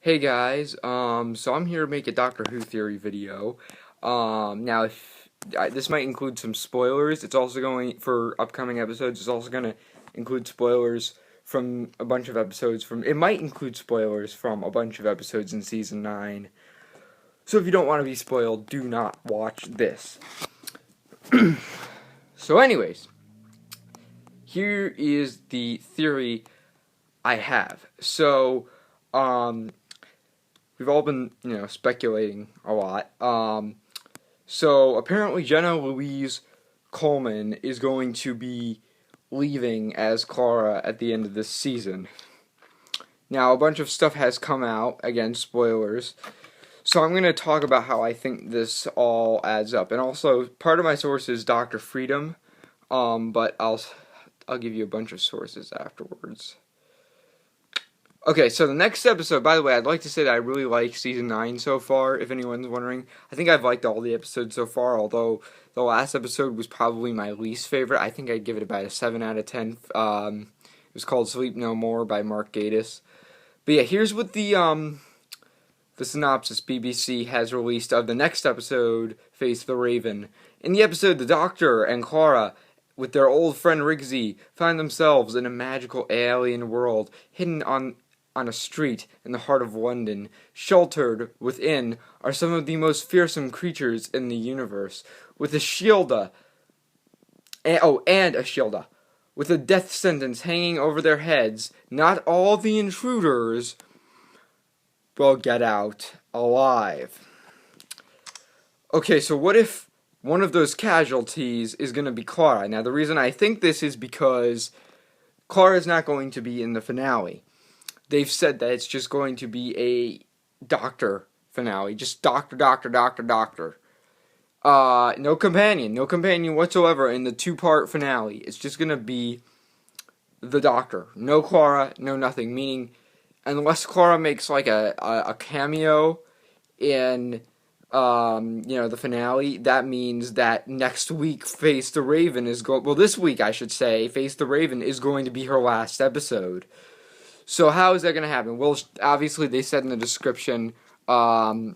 Hey guys, so I'm here to make a Doctor Who theory video. Now if this might include some spoilers, it's also going for upcoming episodes. It's also going to include spoilers from a bunch of episodes from. It might include spoilers from a bunch of episodes in season 9. So if you don't want to be spoiled, do not watch this. So, anyways, here is the theory I have. So, we've all been, speculating a lot. So apparently Jenna Louise Coleman is going to be leaving as Clara at the end of this season. Now, a bunch of stuff has come out, again, spoilers. So I'm going to talk about how I think this all adds up. And also, part of my source is Dr. Freedom, but I'll give you a bunch of sources afterwards. Okay, so the next episode, by the way, I'd like to say that I really like Season 9 so far, if anyone's wondering. I think I've liked all the episodes so far, although the last episode was probably my least favorite. I think I'd give it about a 7 out of 10. It was called Sleep No More by Mark Gatiss. But yeah, here's what the synopsis BBC has released of the next episode, Face the Raven. In the episode, the Doctor and Clara, with their old friend Rigsy, find themselves in a magical alien world, hidden on a street in the heart of London. Sheltered within are some of the most fearsome creatures in the universe, with a Shielda, and a Shielda, with a death sentence hanging over their heads. Not all the intruders will get out alive. Okay, so what if one of those casualties is going to be Clara? Now, the reason I think this is because Clara is not going to be in the finale. They've said that it's just going to be a Doctor finale. Just Doctor. No companion whatsoever in the 2-part finale. It's just going to be the Doctor. No Clara, no nothing. Meaning, unless Clara makes like a cameo in the finale, that means that next week Face the Raven is this week I should say, Face the Raven is going to be her last episode. So how is that going to happen? Well, obviously they said in the description, not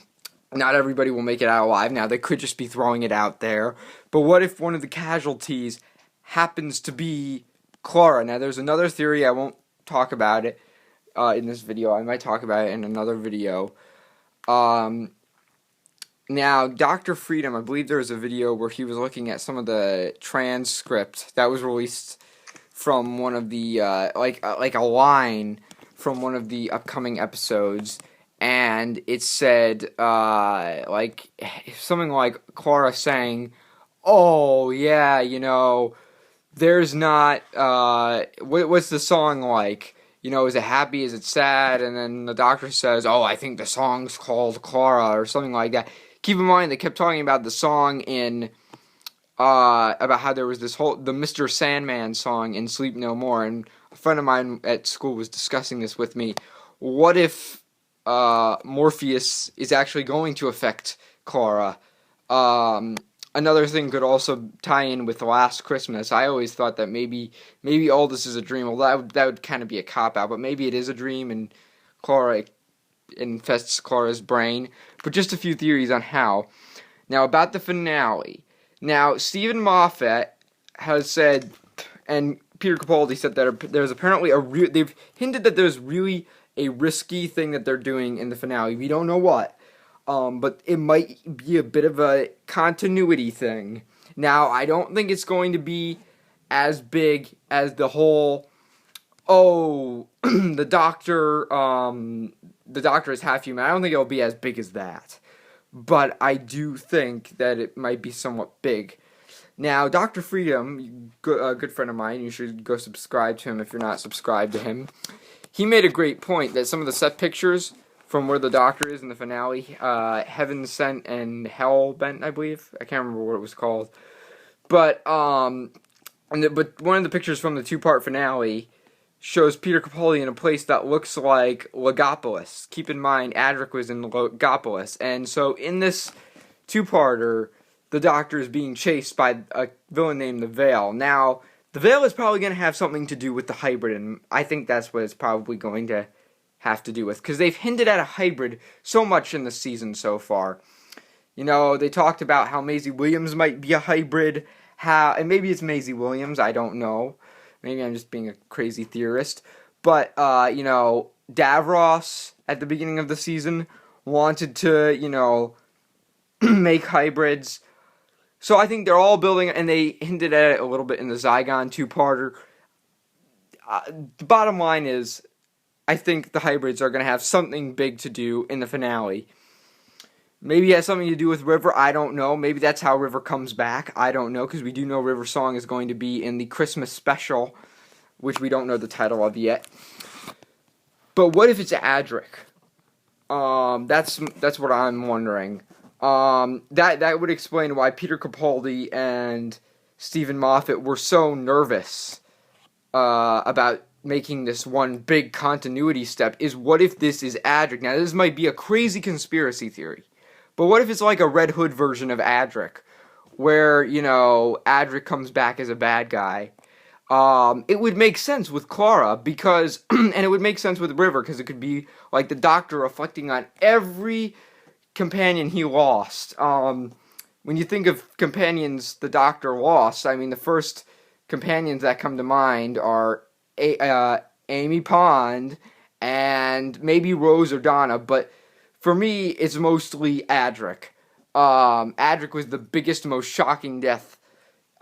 everybody will make it out alive. Now, they could just be throwing it out there. But what if one of the casualties happens to be Clara? Now, there's another theory. I won't talk about it in this video. I might talk about it in another video. Now, Dr. Freedom, I believe there was a video where he was looking at some of the transcript that was released from one of the, like a line from one of the upcoming episodes, and it said, something like Clara saying, oh, yeah, there's not, what's the song like? Is it happy, is it sad? And then the Doctor says, oh, I think the song's called Clara, or something like that. Keep in mind, they kept talking about the song in, about how there was the Mr. Sandman song in Sleep No More, and a friend of mine at school was discussing this with me. What if Morpheus is actually going to affect Clara? Another thing could also tie in with Last Christmas. I always thought that maybe all this is a dream. Well, that would kind of be a cop-out, but maybe it is a dream, and Clara infests Clara's brain. But just a few theories on how. Now, about the finale. Now, Stephen Moffat has said, and Peter Capaldi said that there's apparently they've hinted that there's really a risky thing that they're doing in the finale. We don't know what, but it might be a bit of a continuity thing. Now, I don't think it's going to be as big as the whole, the Doctor is half human. I don't think it'll be as big as that. But I do think that it might be somewhat big. Now, Dr. Freedom, a good friend of mine, you should go subscribe to him if you're not subscribed to him. He made a great point that some of the set pictures from where the Doctor is in the finale, Heaven Sent and Hell Bent, I believe. I can't remember what it was called. But one of the pictures from the 2-part finale shows Peter Capaldi in a place that looks like Legopolis. Keep in mind, Adric was in Legopolis. And so in this 2-parter, the Doctor is being chased by a villain named the Veil. Now, the Veil is probably going to have something to do with the hybrid, and I think that's what it's probably going to have to do with, because they've hinted at a hybrid so much in the season so far. You know, they talked about how Maisie Williams might be a hybrid, and maybe it's Maisie Williams, I don't know. Maybe I'm just being a crazy theorist. But, you know, Davros, at the beginning of the season, wanted to, you know, make hybrids. So I think they're all building, and they hinted at it a little bit in the Zygon two-parter. The bottom line is, I think the hybrids are going to have something big to do in the finale. Maybe it has something to do with River, I don't know. Maybe that's how River comes back, I don't know, because we do know River's song is going to be in the Christmas special, which we don't know the title of yet. But what if it's Adric? That's what I'm wondering. That would explain why Peter Capaldi and Stephen Moffat were so nervous about making this one big continuity step. Is what if this is Adric? Now, this might be a crazy conspiracy theory, but what if it's like a Red Hood version of Adric, where, you know, Adric comes back as a bad guy? It would make sense with Clara, because, and it would make sense with River, because it could be like the Doctor reflecting on every companion he lost. When you think of companions the Doctor lost, I mean, the first companions that come to mind are Amy Pond and maybe Rose or Donna, but for me, it's mostly Adric. Adric was the biggest, most shocking death,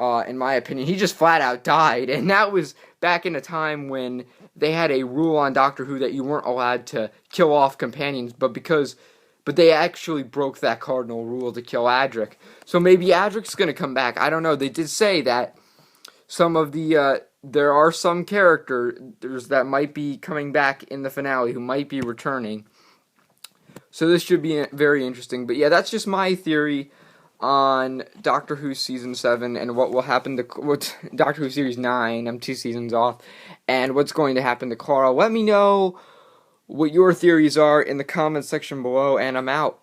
in my opinion. He just flat out died, and that was back in a time when they had a rule on Doctor Who that you weren't allowed to kill off companions, but they actually broke that cardinal rule to kill Adric. So maybe Adric's going to come back. I don't know. They did say that some of the there are some characters that might be coming back in the finale who might be returning. So this should be very interesting. But yeah, that's just my theory on Doctor Who Season 7 and what will happen to Doctor Who Series 9. I'm 2 seasons off. And what's going to happen to Clara. Let me know what your theories are in the comments section below, and I'm out.